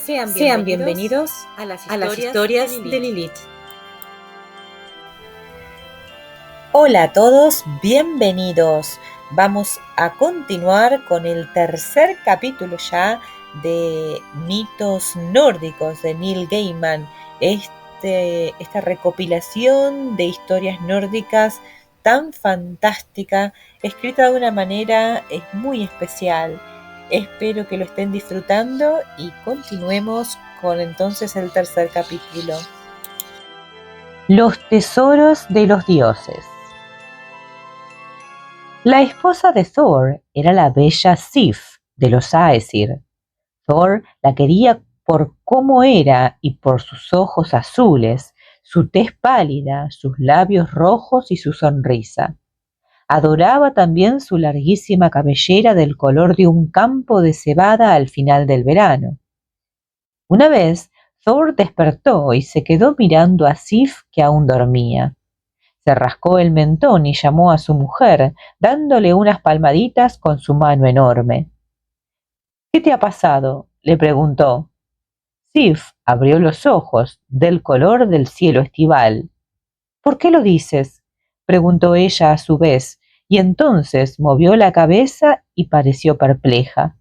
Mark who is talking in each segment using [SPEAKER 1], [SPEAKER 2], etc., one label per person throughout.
[SPEAKER 1] Sean bienvenidos a las historias de Lilith. Hola a todos, bienvenidos. Vamos a continuar con el tercer capítulo ya de Mitos Nórdicos de Neil Gaiman. Esta recopilación de historias nórdicas tan fantástica, escrita de una manera muy especial. Espero que lo estén disfrutando y continuemos con entonces el tercer capítulo. Los tesoros de los dioses. La esposa de Thor era la bella Sif de los Aesir. Thor la quería por cómo era y por sus ojos azules, su tez pálida, sus labios rojos y su sonrisa. Adoraba también su larguísima cabellera del color de un campo de cebada al final del verano. Una vez, Thor despertó y se quedó mirando a Sif, que aún dormía. Se rascó el mentón y llamó a su mujer, dándole unas palmaditas con su mano enorme. «¿Qué te ha pasado?», le preguntó. Sif abrió los ojos, del color del cielo estival. «¿Por qué lo dices?», preguntó ella a su vez, y entonces movió la cabeza y pareció perpleja.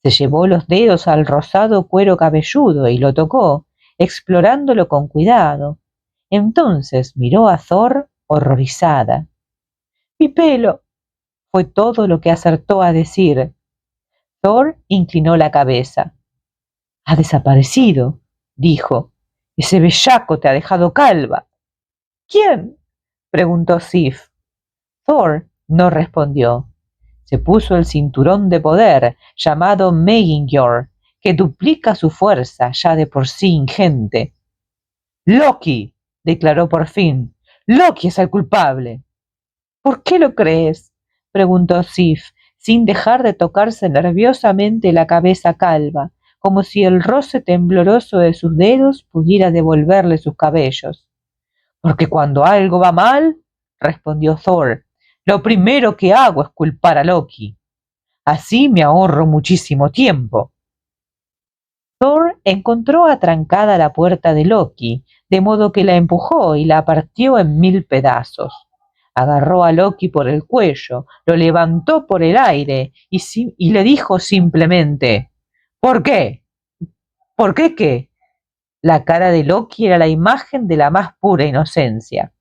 [SPEAKER 1] Se llevó los dedos al rosado cuero cabelludo y lo tocó, explorándolo con cuidado. Entonces miró a Thor horrorizada. «Mi pelo», fue todo lo que acertó a decir. Thor inclinó la cabeza. «Ha desaparecido», dijo. «Ese bellaco te ha dejado calva». «¿Quién?», preguntó Sif. Thor no respondió. Se puso el cinturón de poder llamado Megingjord, que duplica su fuerza ya de por sí ingente. «Loki», declaró por fin. «Loki es el culpable». «¿Por qué lo crees?», preguntó Sif, sin dejar de tocarse nerviosamente la cabeza calva, como si el roce tembloroso de sus dedos pudiera devolverle sus cabellos. «Porque cuando algo va mal», respondió Thor, «lo primero que hago es culpar a Loki. Así me ahorro muchísimo tiempo». Thor encontró atrancada la puerta de Loki, de modo que la empujó y la partió en 1000 pedazos. Agarró a Loki por el cuello, lo levantó por el aire y le dijo simplemente: «¿Por qué?». «¿Por qué qué?». La cara de Loki era la imagen de la más pura inocencia.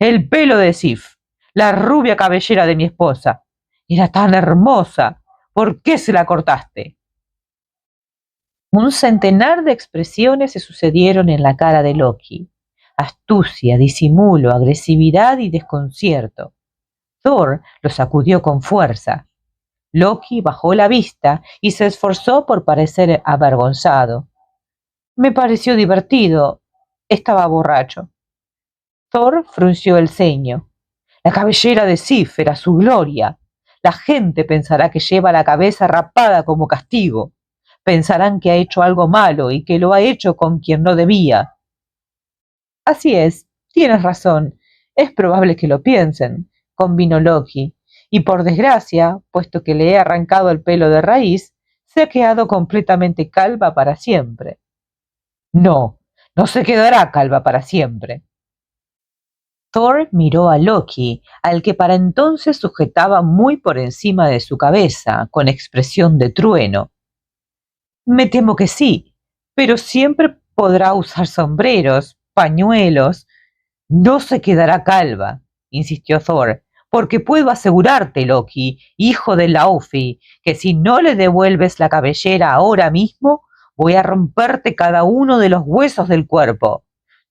[SPEAKER 1] «El pelo de Sif, la rubia cabellera de mi esposa. Era tan hermosa. ¿Por qué se la cortaste?». Un centenar de expresiones se sucedieron en la cara de Loki. Astucia, disimulo, agresividad y desconcierto. Thor lo sacudió con fuerza. Loki bajó la vista y se esforzó por parecer avergonzado. «Me pareció divertido. Estaba borracho». Thor frunció el ceño. «La cabellera de Sif era su gloria. La gente pensará que lleva la cabeza rapada como castigo. Pensarán que ha hecho algo malo y que lo ha hecho con quien no debía». «Así es, tienes razón. Es probable que lo piensen», convino Loki, «y por desgracia, puesto que le he arrancado el pelo de raíz, se ha quedado completamente calva para siempre». «No, no se quedará calva para siempre». Thor miró a Loki, al que para entonces sujetaba muy por encima de su cabeza, con expresión de trueno. «Me temo que sí, pero siempre podrá usar sombreros, pañuelos». «No se quedará calva», insistió Thor, «porque puedo asegurarte, Loki, hijo de Laufey, que si no le devuelves la cabellera ahora mismo, voy a romperte cada uno de los huesos del cuerpo.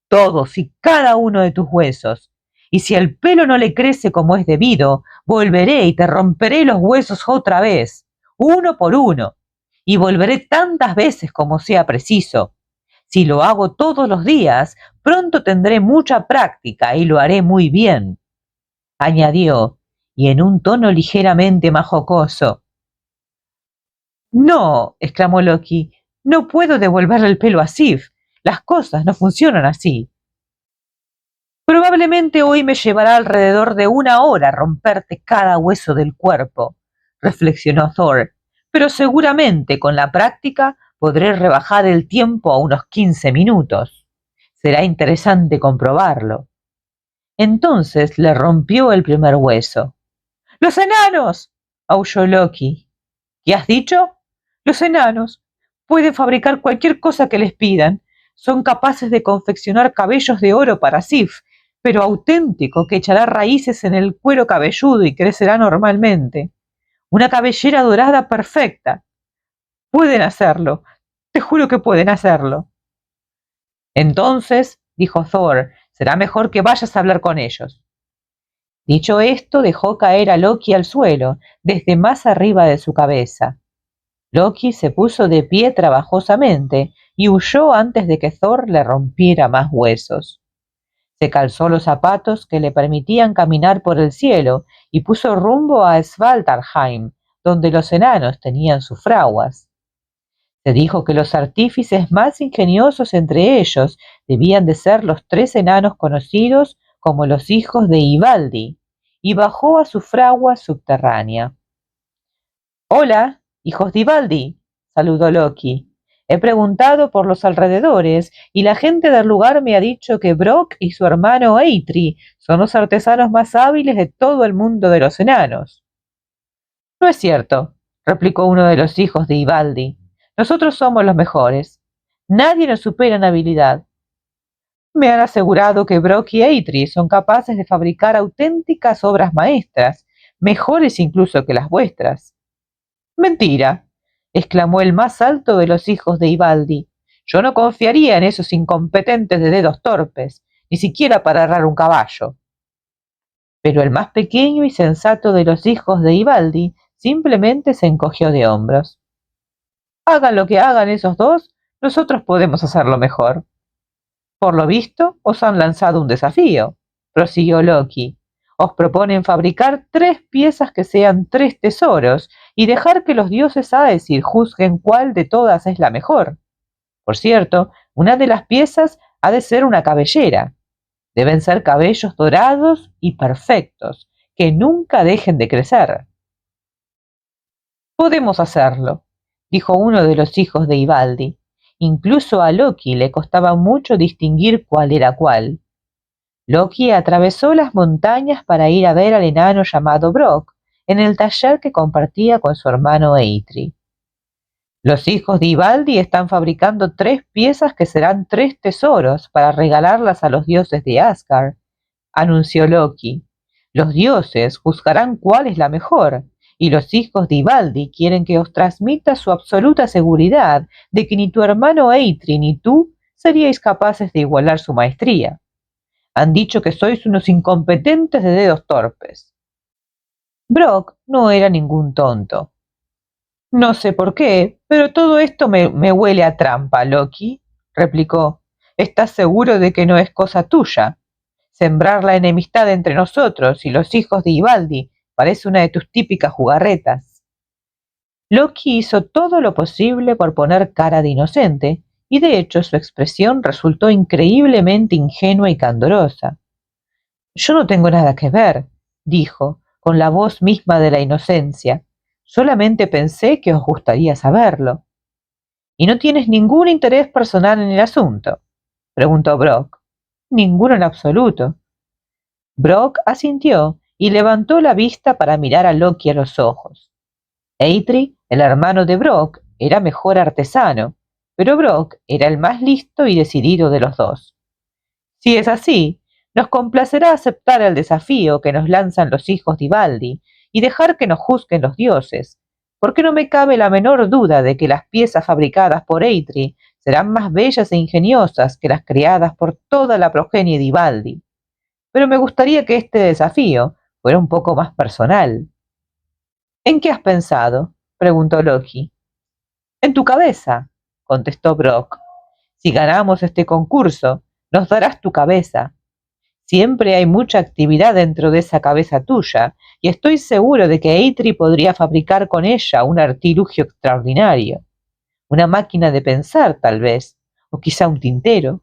[SPEAKER 1] Todos y cada uno de tus huesos. Y si el pelo no le crece como es debido, volveré y te romperé los huesos otra vez, uno por uno, y volveré tantas veces como sea preciso. Si lo hago todos los días, pronto tendré mucha práctica y lo haré muy bien», añadió, y en un tono ligeramente más jocoso. «No», exclamó Loki, «no puedo devolverle el pelo a Sif. Las cosas no funcionan así». «Probablemente hoy me llevará alrededor de 1 hora romperte cada hueso del cuerpo», reflexionó Thor, «pero seguramente con la práctica podré rebajar el tiempo a unos 15 minutos. Será interesante comprobarlo. Entonces le rompió el primer hueso. ¡Los enanos!, aulló Loki. ¿Qué has dicho? Los enanos pueden fabricar cualquier cosa que les pidan. Son capaces de confeccionar cabellos de oro para Sif, pero auténtico, que echará raíces en el cuero cabelludo y crecerá normalmente. Una cabellera dorada perfecta. Pueden hacerlo. Te juro que pueden hacerlo. Entonces, dijo Thor, será mejor que vayas a hablar con ellos. Dicho esto, dejó caer a Loki al suelo, desde más arriba de su cabeza. Loki se puso de pie trabajosamente y huyó antes de que Thor le rompiera más huesos. Se calzó los zapatos que le permitían caminar por el cielo y puso rumbo a Svartalfheim, donde los enanos tenían sus fraguas. Se dijo que los artífices más ingeniosos entre ellos debían de ser los 3 enanos conocidos como los hijos de Ivaldi, y bajó a su fragua subterránea. «Hola, hijos de Ivaldi», saludó Loki. «He preguntado por los alrededores y la gente del lugar me ha dicho que Brok y su hermano Eitri son los artesanos más hábiles de todo el mundo de los enanos». «No es cierto», replicó uno de los hijos de Ivaldi. «Nosotros somos los mejores. Nadie nos supera en habilidad. Me han asegurado que Brok y Eitri son capaces de fabricar auténticas obras maestras, mejores incluso que las vuestras». «Mentira», exclamó el más alto de los hijos de Ivaldi. «Yo no confiaría en esos incompetentes de dedos torpes, ni siquiera para herrar un caballo». Pero el más pequeño y sensato de los hijos de Ivaldi simplemente se encogió de hombros. «Hagan lo que hagan esos dos, nosotros podemos hacerlo mejor». «Por lo visto, os han lanzado un desafío», prosiguió Loki. «Os proponen fabricar 3 piezas que sean 3 tesoros y dejar que los dioses Aesir juzguen cuál de todas es la mejor. Por cierto, una de las piezas ha de ser una cabellera. Deben ser cabellos dorados y perfectos, que nunca dejen de crecer». «Podemos hacerlo», dijo uno de los hijos de Ivaldi. Incluso a Loki le costaba mucho distinguir cuál era cuál. Loki atravesó las montañas para ir a ver al enano llamado Brok en el taller que compartía con su hermano Eitri. «Los hijos de Ivaldi están fabricando 3 piezas que serán 3 tesoros para regalarlas a los dioses de Asgard», anunció Loki. «Los dioses juzgarán cuál es la mejor, y los hijos de Ivaldi quieren que os transmita su absoluta seguridad de que ni tu hermano Eitri ni tú seríais capaces de igualar su maestría. Han dicho que sois unos incompetentes de dedos torpes». Brok no era ningún tonto. «No sé por qué, pero todo esto me huele a trampa, Loki», replicó. «¿Estás seguro de que no es cosa tuya? Sembrar la enemistad entre nosotros y los hijos de Ivaldi parece una de tus típicas jugarretas». Loki hizo todo lo posible por poner cara de inocente, y de hecho su expresión resultó increíblemente ingenua y candorosa. «Yo no tengo nada que ver», dijo, con la voz misma de la inocencia. «Solamente pensé que os gustaría saberlo». «¿Y no tienes ningún interés personal en el asunto?», preguntó Brok. «Ninguno en absoluto». Brok asintió y levantó la vista para mirar a Loki a los ojos. Eitri, el hermano de Brok, era mejor artesano, pero Brok era el más listo y decidido de los dos. «Si es así, nos complacerá aceptar el desafío que nos lanzan los hijos de Ivaldi y dejar que nos juzguen los dioses, porque no me cabe la menor duda de que las piezas fabricadas por Eitri serán más bellas e ingeniosas que las creadas por toda la progenie de Ivaldi. Pero me gustaría que este desafío fuera un poco más personal». «¿En qué has pensado?», preguntó Loki. «En tu cabeza», contestó Brok. «Si ganamos este concurso, nos darás tu cabeza. Siempre hay mucha actividad dentro de esa cabeza tuya, y estoy seguro de que Eitri podría fabricar con ella un artilugio extraordinario. Una máquina de pensar, tal vez, o quizá un tintero».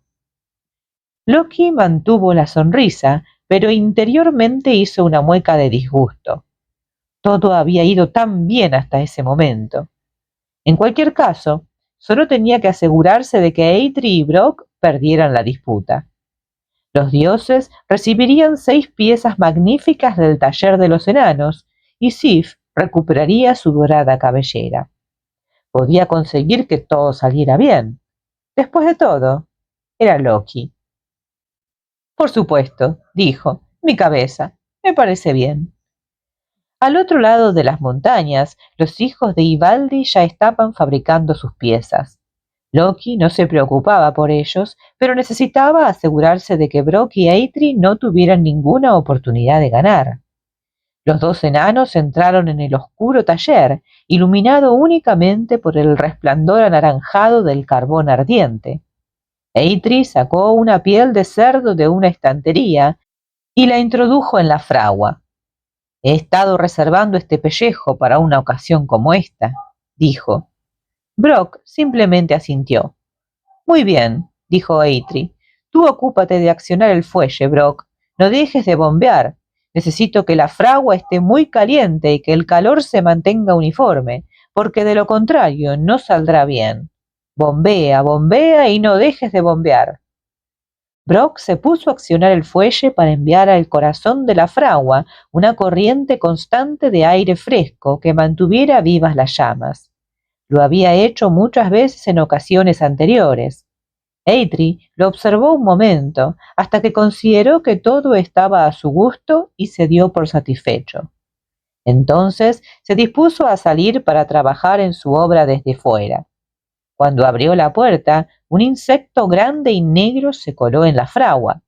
[SPEAKER 1] Loki mantuvo la sonrisa, pero interiormente hizo una mueca de disgusto. Todo había ido tan bien hasta ese momento. En cualquier caso, solo tenía que asegurarse de que Eitri y Brock perdieran la disputa. Los dioses recibirían 6 piezas magníficas del taller de los enanos y Sif recuperaría su dorada cabellera. Podía conseguir que todo saliera bien. Después de todo, era Loki. Por supuesto, dijo, mi cabeza, me parece bien. Al otro lado de las montañas, los hijos de Ivaldi ya estaban fabricando sus piezas. Loki no se preocupaba por ellos, pero necesitaba asegurarse de que Brock y Eitri no tuvieran ninguna oportunidad de ganar. Los 2 enanos entraron en el oscuro taller, iluminado únicamente por el resplandor anaranjado del carbón ardiente. Eitri sacó una piel de cerdo de una estantería y la introdujo en la fragua. He estado reservando este pellejo para una ocasión como esta, dijo. Brock simplemente asintió. Muy bien, dijo Eitri. Tú ocúpate de accionar el fuelle, Brock. No dejes de bombear. Necesito que la fragua esté muy caliente y que el calor se mantenga uniforme, porque de lo contrario no saldrá bien. Bombea, bombea y no dejes de bombear. Brock se puso a accionar el fuelle para enviar al corazón de la fragua una corriente constante de aire fresco que mantuviera vivas las llamas. Lo había hecho muchas veces en ocasiones anteriores. Eitri lo observó un momento, hasta que consideró que todo estaba a su gusto y se dio por satisfecho. Entonces se dispuso a salir para trabajar en su obra desde fuera. Cuando abrió la puerta, un insecto grande y negro se coló en la fragua.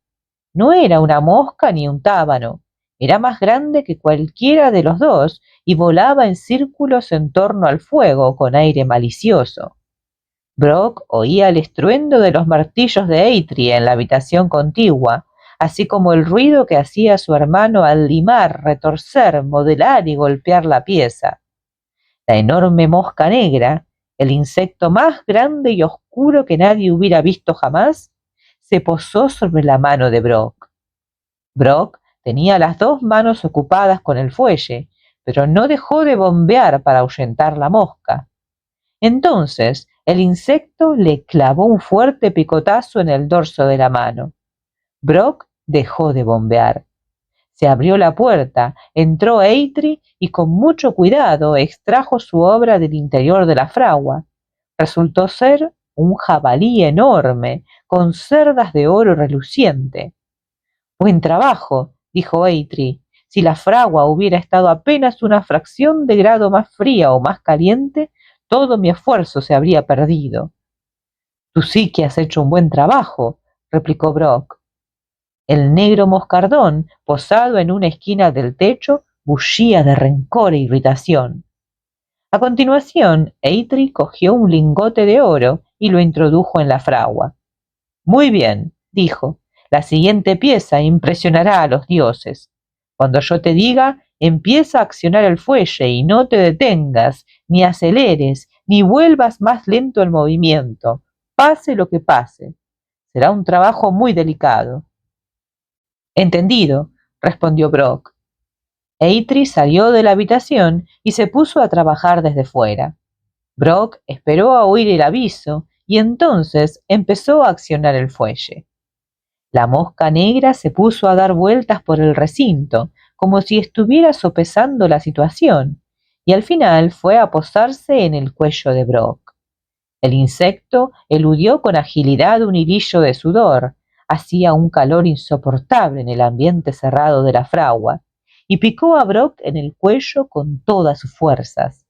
[SPEAKER 1] No era una mosca ni un tábano, era más grande que cualquiera de los dos y volaba en círculos en torno al fuego con aire malicioso. Brock oía el estruendo de los martillos de Eitri en la habitación contigua, así como el ruido que hacía su hermano al limar, retorcer, modelar y golpear la pieza. La enorme mosca negra, el insecto más grande y oscuro que nadie hubiera visto jamás, se posó sobre la mano de Brock. Brock tenía las 2 manos ocupadas con el fuelle, pero no dejó de bombear para ahuyentar la mosca. Entonces el insecto le clavó un fuerte picotazo en el dorso de la mano. Brock dejó de bombear. Se abrió la puerta, entró Eitri y con mucho cuidado extrajo su obra del interior de la fragua. Resultó ser un jabalí enorme, con cerdas de oro reluciente. Buen trabajo, dijo Eitri. Si la fragua hubiera estado apenas una fracción de grado más fría o más caliente, todo mi esfuerzo se habría perdido. Tú sí que has hecho un buen trabajo, replicó Brock. El negro moscardón, posado en una esquina del techo, bullía de rencor e irritación. A continuación, Eitri cogió un lingote de oro y lo introdujo en la fragua. Muy bien, dijo, la siguiente pieza impresionará a los dioses. Cuando yo te diga, empieza a accionar el fuelle y no te detengas, ni aceleres, ni vuelvas más lento el movimiento, pase lo que pase. Será un trabajo muy delicado. Entendido, respondió Brock. Eitri salió de la habitación y se puso a trabajar desde fuera. Brock esperó a oír el aviso y entonces empezó a accionar el fuelle. La mosca negra se puso a dar vueltas por el recinto, como si estuviera sopesando la situación, y al final fue a posarse en el cuello de Brock. El insecto eludió con agilidad un hilillo de sudor, hacía un calor insoportable en el ambiente cerrado de la fragua, y picó a Brock en el cuello con todas sus fuerzas.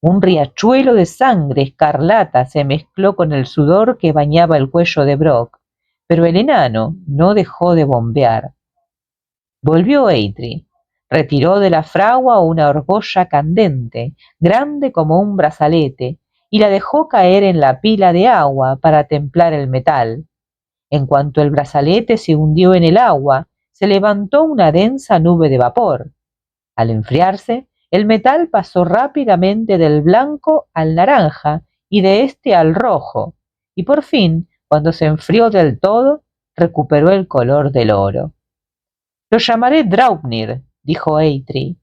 [SPEAKER 1] Un riachuelo de sangre escarlata se mezcló con el sudor que bañaba el cuello de Brock, pero el enano no dejó de bombear. Volvió Eitri. Retiró de la fragua una argolla candente, grande como un brazalete, y la dejó caer en la pila de agua para templar el metal. En cuanto el brazalete se hundió en el agua, se levantó una densa nube de vapor. Al enfriarse, el metal pasó rápidamente del blanco al naranja y de este al rojo, y por fin, cuando se enfrió del todo, recuperó el color del oro. Lo llamaré Draupnir, dijo Eitri.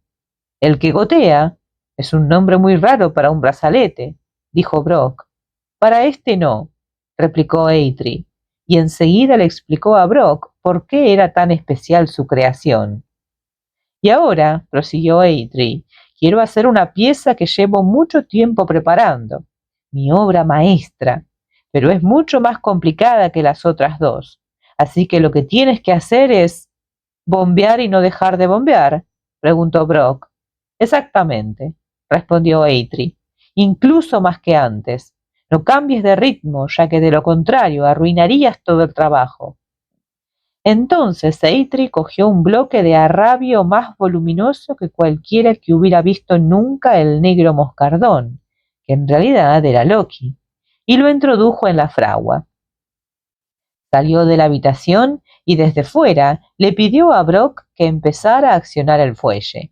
[SPEAKER 1] El que gotea es un nombre muy raro para un brazalete, dijo Brock. Para este no, replicó Eitri, y enseguida le explicó a Brock por qué era tan especial su creación. Y ahora, prosiguió Eitri, quiero hacer una pieza que llevo mucho tiempo preparando, mi obra maestra, pero es mucho más complicada que las otras dos. Así que lo que tienes que hacer es ¿bombear y no dejar de bombear?, preguntó Brock. Exactamente, respondió Eitri, incluso más que antes. No cambies de ritmo, ya que de lo contrario arruinarías todo el trabajo. Entonces Eitri cogió un bloque de arrabio más voluminoso que cualquiera que hubiera visto nunca el negro moscardón, que en realidad era Loki, y lo introdujo en la fragua. Salió de la habitación y desde fuera le pidió a Brock que empezara a accionar el fuelle.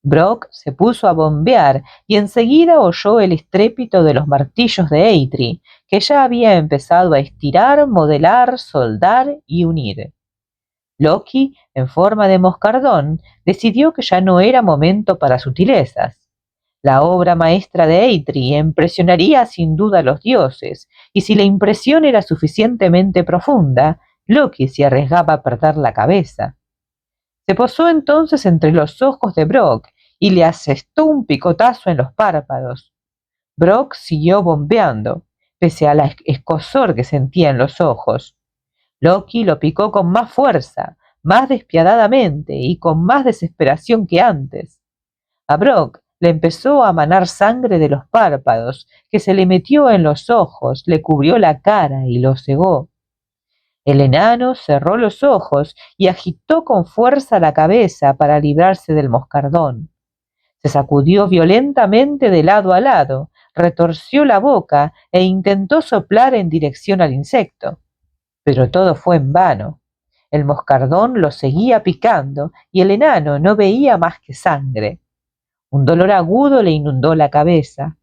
[SPEAKER 1] Brock se puso a bombear y enseguida oyó el estrépito de los martillos de Eitri, que ya había empezado a estirar, modelar, soldar y unir. Loki, en forma de moscardón, decidió que ya no era momento para sutilezas. La obra maestra de Eitri impresionaría sin duda a los dioses, y si la impresión era suficientemente profunda, Loki se arriesgaba a perder la cabeza. Se posó entonces entre los ojos de Brock y le asestó un picotazo en los párpados. Brock siguió bombeando, pese a la escozor que sentía en los ojos. Loki lo picó con más fuerza, más despiadadamente y con más desesperación que antes. A Brock le empezó a manar sangre de los párpados, que se le metió en los ojos, le cubrió la cara y lo cegó. El enano cerró los ojos y agitó con fuerza la cabeza para librarse del moscardón. Se sacudió violentamente de lado a lado, retorció la boca e intentó soplar en dirección al insecto. Pero todo fue en vano. El moscardón lo seguía picando y el enano no veía más que sangre. Un dolor agudo le inundó la cabeza.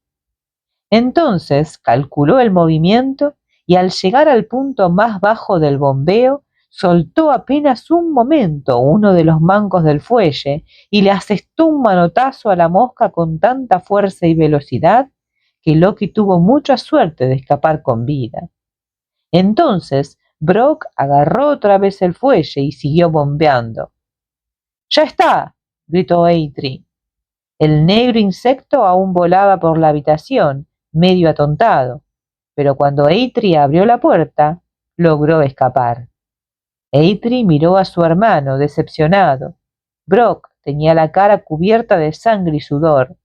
[SPEAKER 1] Entonces calculó el movimiento y al llegar al punto más bajo del bombeo, soltó apenas un momento uno de los mancos del fuelle y le asestó un manotazo a la mosca con tanta fuerza y velocidad que Loki tuvo mucha suerte de escapar con vida. Entonces Brock agarró otra vez el fuelle y siguió bombeando. ¡Ya está!, gritó Eitri. El negro insecto aún volaba por la habitación, medio atontado, pero cuando Eitri abrió la puerta, logró escapar. Eitri miró a su hermano, decepcionado. Brock tenía la cara cubierta de sangre y sudor.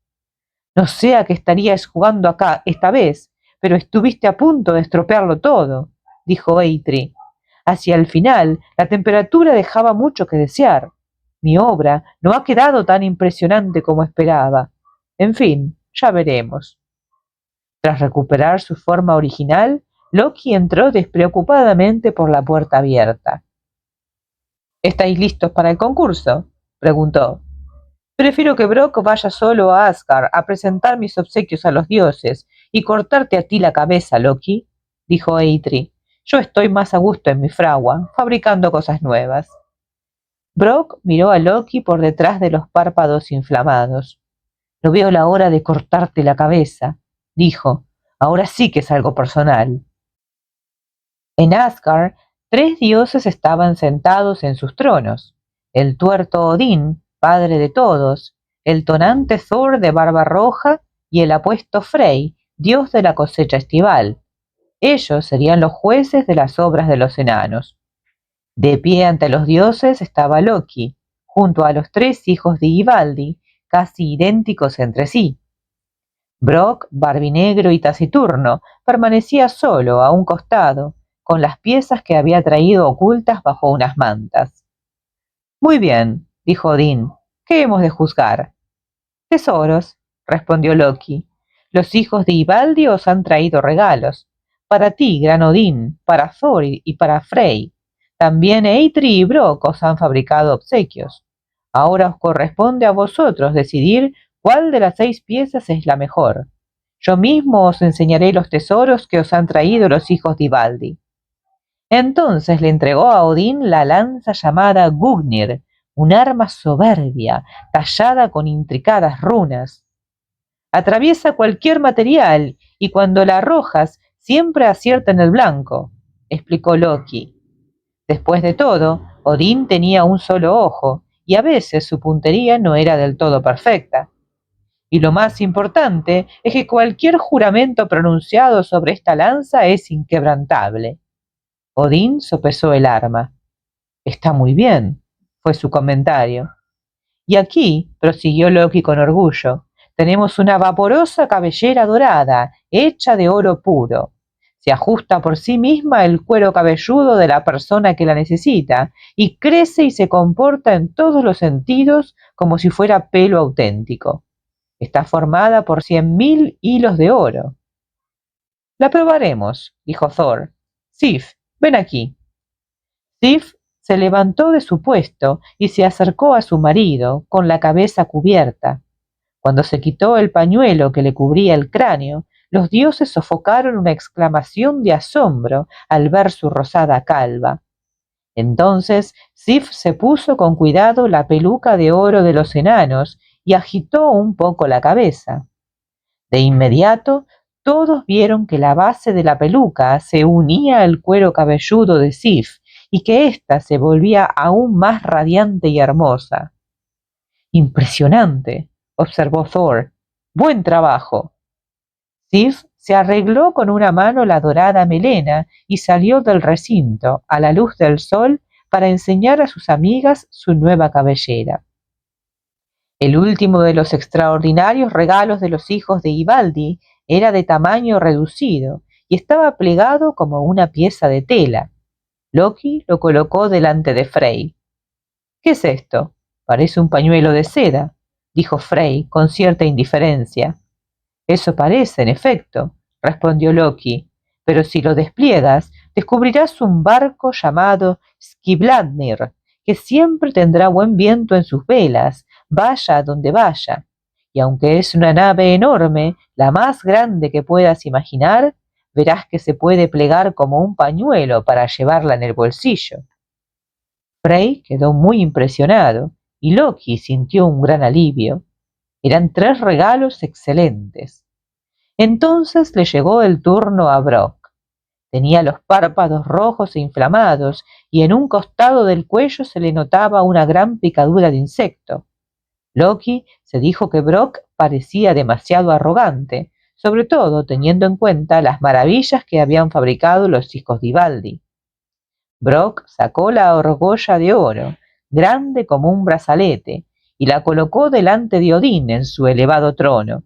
[SPEAKER 1] No sé a qué estarías jugando acá esta vez, pero estuviste a punto de estropearlo todo, dijo Eitri. Hacia el final, la temperatura dejaba mucho que desear. Mi obra no ha quedado tan impresionante como esperaba. En fin, ya veremos. Tras recuperar su forma original, Loki entró despreocupadamente por la puerta abierta. ¿Estáis listos para el concurso?, preguntó. Prefiero que Brock vaya solo a Asgard a presentar mis obsequios a los dioses y cortarte a ti la cabeza, Loki, dijo Eitri. Yo estoy más a gusto en mi fragua, fabricando cosas nuevas. Brock miró a Loki por detrás de los párpados inflamados. No veo la hora de cortarte la cabeza, dijo. Ahora sí que es algo personal. En Asgard, 3 dioses estaban sentados en sus tronos. El tuerto Odín, padre de todos, el tonante Thor de barba roja y el apuesto Frey, dios de la cosecha estival. Ellos serían los jueces de las obras de los enanos. De pie ante los dioses estaba Loki, junto a los 3 hijos de Ivaldi, casi idénticos entre sí. Brock, barbinegro y taciturno, permanecía solo a un costado, con las piezas que había traído ocultas bajo unas mantas. Muy bien, dijo Odín, ¿qué hemos de juzgar? Tesoros, respondió Loki. Los hijos de Ivaldi os han traído regalos. Para ti, gran Odín, para Thor y para Frey. También Eitri y Brock os han fabricado obsequios. Ahora os corresponde a vosotros decidir cuál de las 6 piezas es la mejor. Yo mismo os enseñaré los tesoros que os han traído los hijos de Ivaldi. Entonces le entregó a Odín la lanza llamada Gungnir, un arma soberbia, tallada con intricadas runas. Atraviesa cualquier material y cuando la arrojas siempre acierta en el blanco, explicó Loki. Después de todo, Odín tenía un solo ojo y a veces su puntería no era del todo perfecta. Y lo más importante es que cualquier juramento pronunciado sobre esta lanza es inquebrantable. Odín sopesó el arma. Está muy bien, fue su comentario. Y aquí, prosiguió Loki con orgullo, tenemos una vaporosa cabellera dorada, hecha de oro puro. Se ajusta por sí misma el cuero cabelludo de la persona que la necesita y crece y se comporta en todos los sentidos como si fuera pelo auténtico. Está formada por 100.000 hilos de oro. La probaremos, dijo Thor. Sif, ven aquí. Sif se levantó de su puesto y se acercó a su marido con la cabeza cubierta. Cuando se quitó el pañuelo que le cubría el cráneo, los dioses sofocaron una exclamación de asombro al ver su rosada calva. Entonces Sif se puso con cuidado la peluca de oro de los enanos y agitó un poco la cabeza. De inmediato todos vieron que la base de la peluca se unía al cuero cabelludo de Sif y que ésta se volvía aún más radiante y hermosa. Impresionante, observó Thor. Buen trabajo. Sif se arregló con una mano la dorada melena y salió del recinto a la luz del sol para enseñar a sus amigas su nueva cabellera. El último de los extraordinarios regalos de los hijos de Ivaldi era de tamaño reducido y estaba plegado como una pieza de tela. Loki lo colocó delante de Frey. ¿Qué es esto? Parece un pañuelo de seda, dijo Frey con cierta indiferencia. Eso parece, en efecto, respondió Loki, pero si lo despliegas, descubrirás un barco llamado Skibladnir, que siempre tendrá buen viento en sus velas, vaya a donde vaya. Y aunque es una nave enorme, la más grande que puedas imaginar, verás que se puede plegar como un pañuelo para llevarla en el bolsillo. Frey quedó muy impresionado y Loki sintió un gran alivio. Eran 3 regalos excelentes. Entonces le llegó el turno a Brock. Tenía los párpados rojos e inflamados y en un costado del cuello se le notaba una gran picadura de insecto. Loki se dijo que Brock parecía demasiado arrogante, sobre todo teniendo en cuenta las maravillas que habían fabricado los hijos de Ivaldi. Brock sacó la argolla de oro, grande como un brazalete, y la colocó delante de Odín en su elevado trono.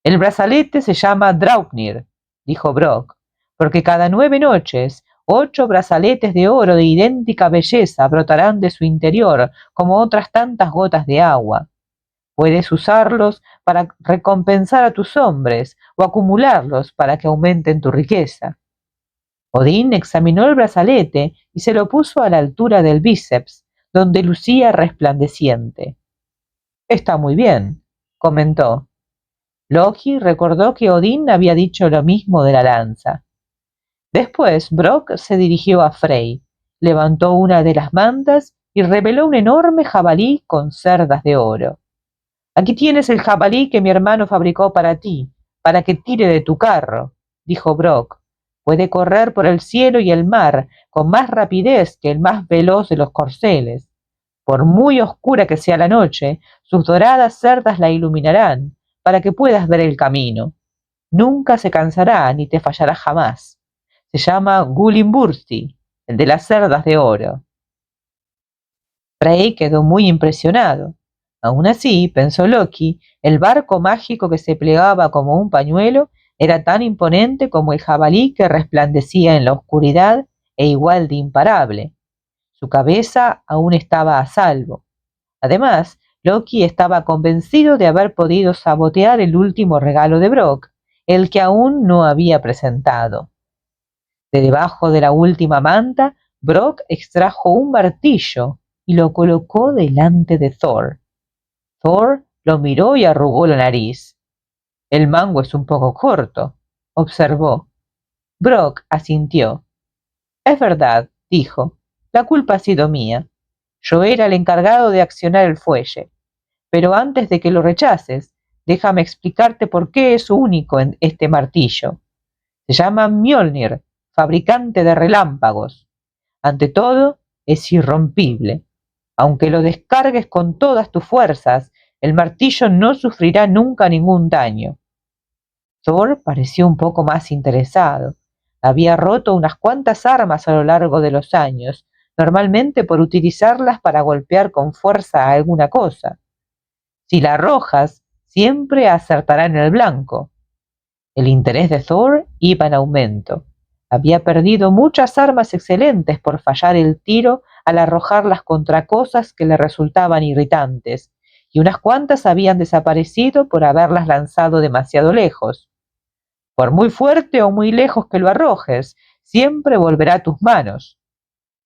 [SPEAKER 1] El brazalete se llama Draupnir, dijo Brock, porque cada 9 noches 8 brazaletes de oro de idéntica belleza brotarán de su interior como otras tantas gotas de agua. Puedes usarlos para recompensar a tus hombres o acumularlos para que aumenten tu riqueza. Odín examinó el brazalete y se lo puso a la altura del bíceps, donde lucía resplandeciente. Está muy bien, comentó. Loki recordó que Odín había dicho lo mismo de la lanza. Después Brock se dirigió a Frey, levantó una de las mantas y reveló un enorme jabalí con cerdas de oro. Aquí tienes el jabalí que mi hermano fabricó para ti, para que tire de tu carro, dijo Brock. Puede correr por el cielo y el mar con más rapidez que el más veloz de los corceles. Por muy oscura que sea la noche, sus doradas cerdas la iluminarán, para que puedas ver el camino. Nunca se cansará ni te fallará jamás. Se llama Gulimbursti, el de las cerdas de oro. Frey quedó muy impresionado. Aun así, pensó Loki, el barco mágico que se plegaba como un pañuelo era tan imponente como el jabalí que resplandecía en la oscuridad e igual de imparable. Su cabeza aún estaba a salvo. Además, Loki estaba convencido de haber podido sabotear el último regalo de Brock, el que aún no había presentado. De debajo de la última manta, Brock extrajo un martillo y lo colocó delante de Thor. Thor lo miró y arrugó la nariz. El mango es un poco corto, observó. Brock asintió. Es verdad, dijo, la culpa ha sido mía. Yo era el encargado de accionar el fuelle. Pero antes de que lo rechaces, déjame explicarte por qué es único en este martillo. Se llama Mjolnir, fabricante de relámpagos. Ante todo, es irrompible. Aunque lo descargues con todas tus fuerzas, el martillo no sufrirá nunca ningún daño. Thor pareció un poco más interesado. Había roto unas cuantas armas a lo largo de los años, normalmente por utilizarlas para golpear con fuerza a alguna cosa. Si la arrojas, siempre acertará en el blanco. El interés de Thor iba en aumento. Había perdido muchas armas excelentes por fallar el tiro al arrojarlas contra cosas que le resultaban irritantes, y unas cuantas habían desaparecido por haberlas lanzado demasiado lejos. Por muy fuerte o muy lejos que lo arrojes, siempre volverá a tus manos.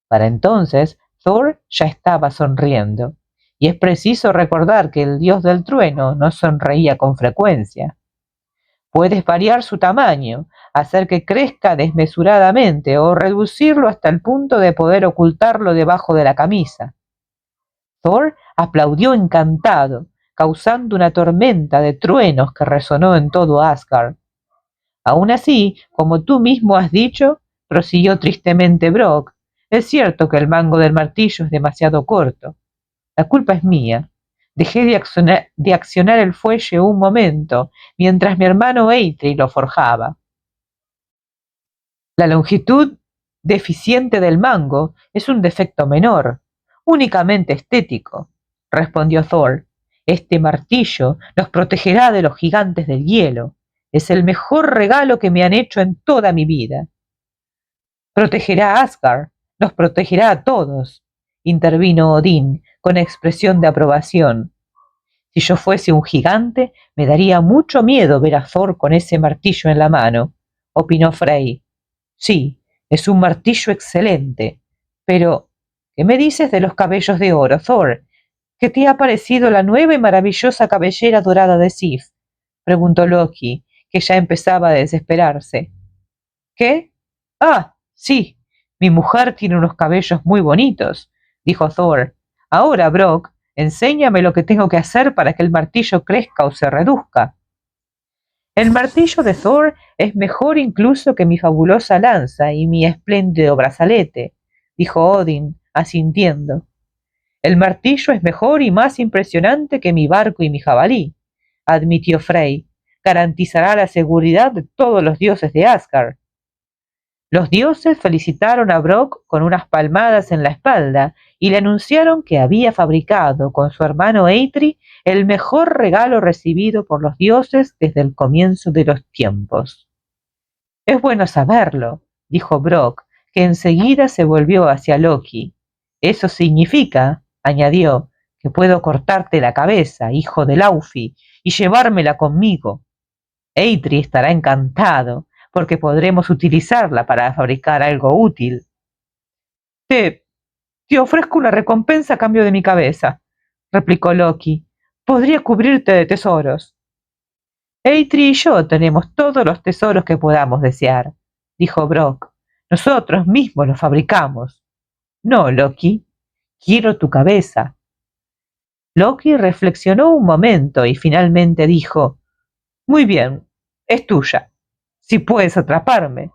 [SPEAKER 1] Para entonces, Thor ya estaba sonriendo, y es preciso recordar que el dios del trueno no sonreía con frecuencia. Puedes variar su tamaño, hacer que crezca desmesuradamente o reducirlo hasta el punto de poder ocultarlo debajo de la camisa. Thor aplaudió encantado, causando una tormenta de truenos que resonó en todo Asgard. Aun así, como tú mismo has dicho, prosiguió tristemente Brok, es cierto que el mango del martillo es demasiado corto. La culpa es mía. Dejé de accionar el fuelle un momento, mientras mi hermano Eitri lo forjaba. La longitud deficiente del mango es un defecto menor, únicamente estético, respondió Thor. Este martillo nos protegerá de los gigantes del hielo. Es el mejor regalo que me han hecho en toda mi vida. Protegerá a Asgard, nos protegerá a todos, intervino Odín con expresión de aprobación. Si yo fuese un gigante, me daría mucho miedo ver a Thor con ese martillo en la mano, opinó Frey. Sí, es un martillo excelente, pero ¿qué me dices de los cabellos de oro, Thor? ¿Qué te ha parecido la nueva y maravillosa cabellera dorada de Sif? Preguntó Loki, que ya empezaba a desesperarse. ¿Qué? Ah, sí, mi mujer tiene unos cabellos muy bonitos, dijo Thor. Ahora, Brok, enséñame lo que tengo que hacer para que el martillo crezca o se reduzca. El martillo de Thor es mejor incluso que mi fabulosa lanza y mi espléndido brazalete, dijo Odin, asintiendo. El martillo es mejor y más impresionante que mi barco y mi jabalí, admitió Frey. Garantizará la seguridad de todos los dioses de Asgard. Los dioses felicitaron a Brok con unas palmadas en la espalda y le anunciaron que había fabricado con su hermano Eitri el mejor regalo recibido por los dioses desde el comienzo de los tiempos. Es bueno saberlo, dijo Brok, que enseguida se volvió hacia Loki. Eso significa, añadió, que puedo cortarte la cabeza, hijo de Laufey, y llevármela conmigo. Eitri estará encantado, porque podremos utilizarla para fabricar algo útil. Te ofrezco una recompensa a cambio de mi cabeza, replicó Loki. Podría cubrirte de tesoros. Eitri y yo tenemos todos los tesoros que podamos desear, dijo Brok. Nosotros mismos los fabricamos. No, Loki, quiero tu cabeza. Loki reflexionó un momento y finalmente dijo, muy bien, es tuya, si puedes atraparme.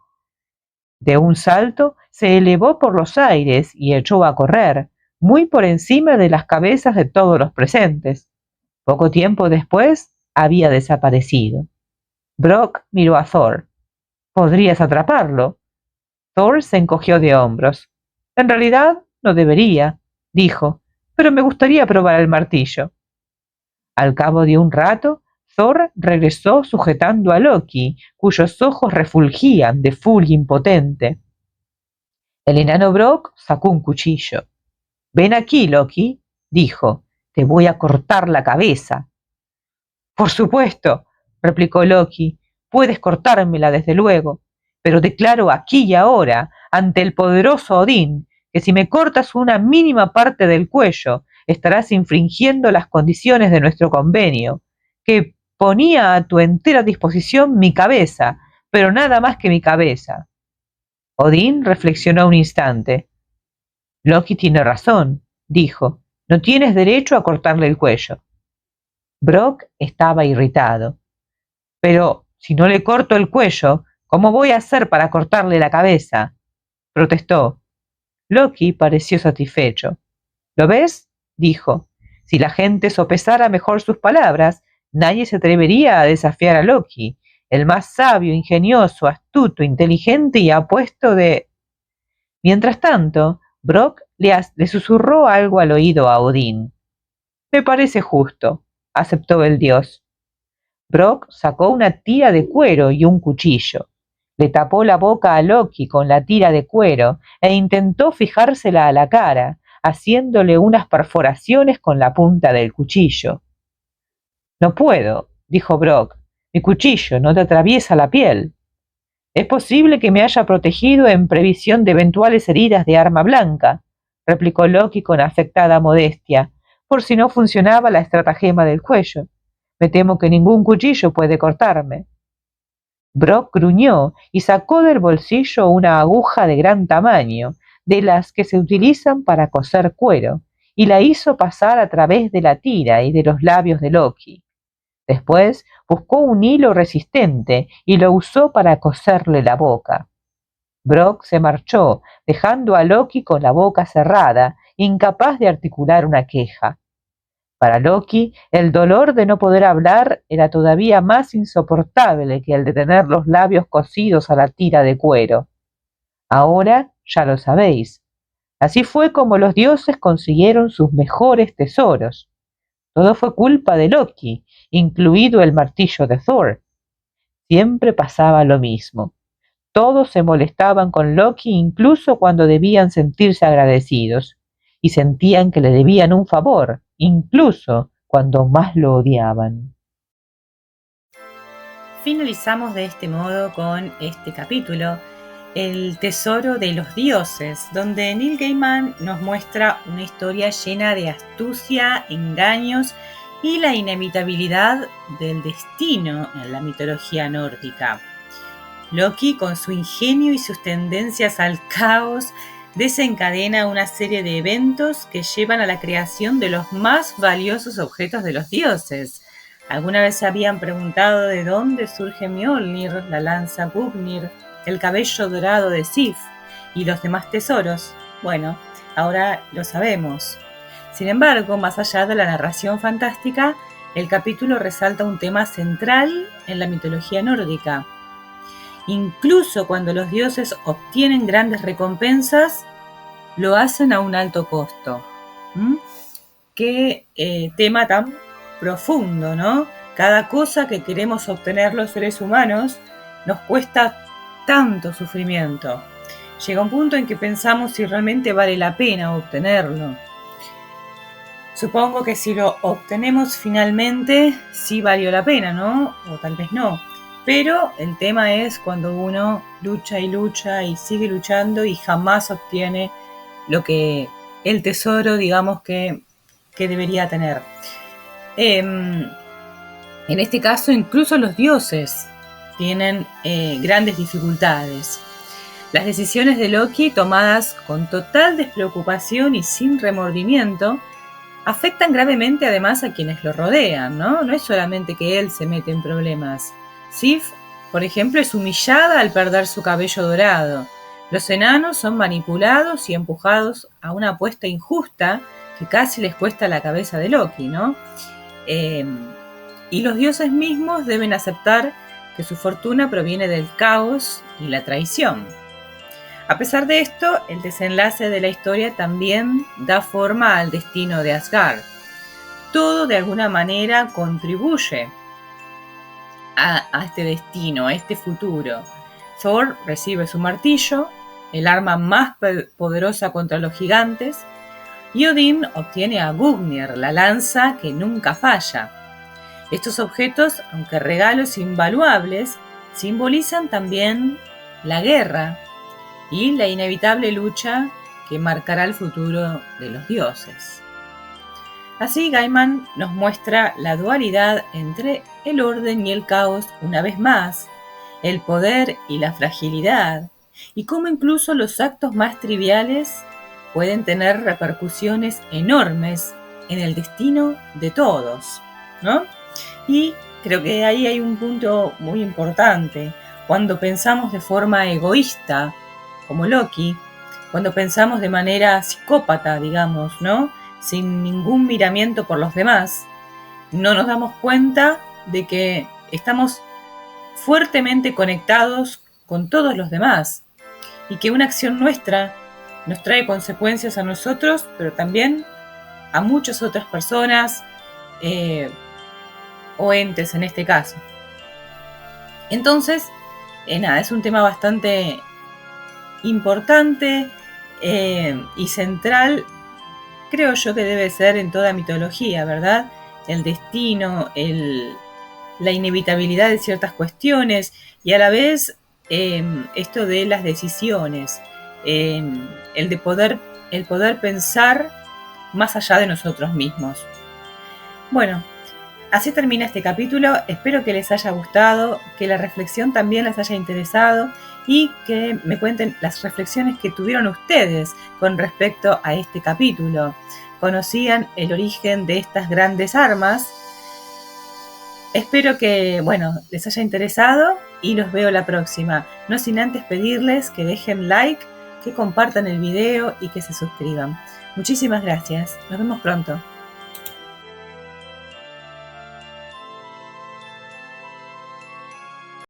[SPEAKER 1] De un salto se elevó por los aires y echó a correr, muy por encima de las cabezas de todos los presentes. Poco tiempo después había desaparecido. Brok miró a Thor. ¿Podrías atraparlo? Thor se encogió de hombros. En realidad, no debería, dijo, pero me gustaría probar el martillo. Al cabo de un rato, Thor regresó sujetando a Loki, cuyos ojos refulgían de furia impotente. El enano Brok sacó un cuchillo. Ven aquí, Loki, dijo, te voy a cortar la cabeza. Por supuesto, replicó Loki, puedes cortármela desde luego, pero declaro aquí y ahora, ante el poderoso Odín, que si me cortas una mínima parte del cuello, estarás infringiendo las condiciones de nuestro convenio, que ponía a tu entera disposición mi cabeza, pero nada más que mi cabeza. Odín reflexionó un instante. Loki tiene razón, dijo, no tienes derecho a cortarle el cuello. Brock estaba irritado. «Pero si no le corto el cuello, ¿cómo voy a hacer para cortarle la cabeza?», protestó. Loki pareció satisfecho. «¿Lo ves?», dijo. «Si la gente sopesara mejor sus palabras, nadie se atrevería a desafiar a Loki, el más sabio, ingenioso, astuto, inteligente y apuesto de...». Mientras tanto, Brock le susurró algo al oído a Odín. «Me parece justo», aceptó el dios. Brock sacó una tira de cuero y un cuchillo. Le tapó la boca a Loki con la tira de cuero e intentó fijársela a la cara, haciéndole unas perforaciones con la punta del cuchillo. «No puedo», dijo Brock. «Mi cuchillo no te atraviesa la piel». «Es posible que me haya protegido en previsión de eventuales heridas de arma blanca», replicó Loki con afectada modestia, «por si no funcionaba la estratagema del cuello. Me temo que ningún cuchillo puede cortarme». Brock gruñó y sacó del bolsillo una aguja de gran tamaño, de las que se utilizan para coser cuero, y la hizo pasar a través de la tira y de los labios de Loki. Después buscó un hilo resistente y lo usó para coserle la boca. Brock se marchó, dejando a Loki con la boca cerrada, incapaz de articular una queja. Para Loki, el dolor de no poder hablar era todavía más insoportable que el de tener los labios cosidos a la tira de cuero. Ahora ya lo sabéis. Así fue como los dioses consiguieron sus mejores tesoros. Todo fue culpa de Loki, incluido el martillo de Thor. Siempre pasaba lo mismo. Todos se molestaban con Loki incluso cuando debían sentirse agradecidos, y sentían que le debían un favor, incluso cuando más lo odiaban.
[SPEAKER 2] Finalizamos de este modo con este capítulo, El tesoro de los dioses, donde Neil Gaiman nos muestra una historia llena de astucia, engaños y la inevitabilidad del destino en la mitología nórdica. Loki, con su ingenio y sus tendencias al caos, desencadena una serie de eventos que llevan a la creación de los más valiosos objetos de los dioses. ¿Alguna vez se habían preguntado de dónde surge Mjolnir, la lanza Gungnir, el cabello dorado de Sif y los demás tesoros? Bueno, ahora lo sabemos. Sin embargo, más allá de la narración fantástica, el capítulo resalta un tema central en la mitología nórdica. Incluso cuando los dioses obtienen grandes recompensas, lo hacen a un alto costo. Qué tema tan profundo, ¿no? Cada cosa que queremos obtener los seres humanos nos cuesta tanto sufrimiento. Llega un punto en que pensamos si realmente vale la pena obtenerlo. Supongo que si lo obtenemos finalmente, sí valió la pena, ¿no? O tal vez no. Pero el tema es cuando uno lucha y sigue luchando y jamás obtiene lo que el tesoro, digamos, que debería tener. En este caso, incluso los dioses tienen grandes dificultades. Las decisiones de Loki, tomadas con total despreocupación y sin remordimiento, afectan gravemente además a quienes lo rodean, ¿no? No es solamente que él se mete en problemas. Sif, por ejemplo, es humillada al perder su cabello dorado. Los enanos son manipulados y empujados a una apuesta injusta que casi les cuesta la cabeza de Loki, ¿no? Y los dioses mismos deben aceptar que su fortuna proviene del caos y la traición. A pesar de esto, el desenlace de la historia también da forma al destino de Asgard. Todo de alguna manera contribuye a este destino, a este futuro. Thor recibe su martillo, el arma más poderosa contra los gigantes, y Odín obtiene a Gungnir, la lanza que nunca falla. Estos objetos, aunque regalos invaluables, simbolizan también la guerra y la inevitable lucha que marcará el futuro de los dioses. Así Gaiman nos muestra la dualidad entre el orden y el caos una vez más, el poder y la fragilidad, y cómo incluso los actos más triviales pueden tener repercusiones enormes en el destino de todos, ¿no? Y creo que ahí hay un punto muy importante. Cuando pensamos de forma egoísta, como Loki, cuando pensamos de manera psicópata, digamos, ¿no? Sin ningún miramiento por los demás, no nos damos cuenta de que estamos fuertemente conectados con todos los demás y que una acción nuestra nos trae consecuencias a nosotros, pero también a muchas otras personas o entes en este caso. Entonces, nada, es un tema bastante importante y central, creo yo que debe ser en toda mitología, ¿verdad? El destino, la inevitabilidad de ciertas cuestiones y a la vez esto de las decisiones, el poder pensar más allá de nosotros mismos. Bueno, así termina este capítulo, espero que les haya gustado, que la reflexión también les haya interesado y que me cuenten las reflexiones que tuvieron ustedes con respecto a este capítulo. ¿Conocían el origen de estas grandes armas? Espero que, les haya interesado y los veo la próxima. No sin antes pedirles que dejen like, que compartan el video y que se suscriban. Muchísimas gracias. Nos vemos pronto.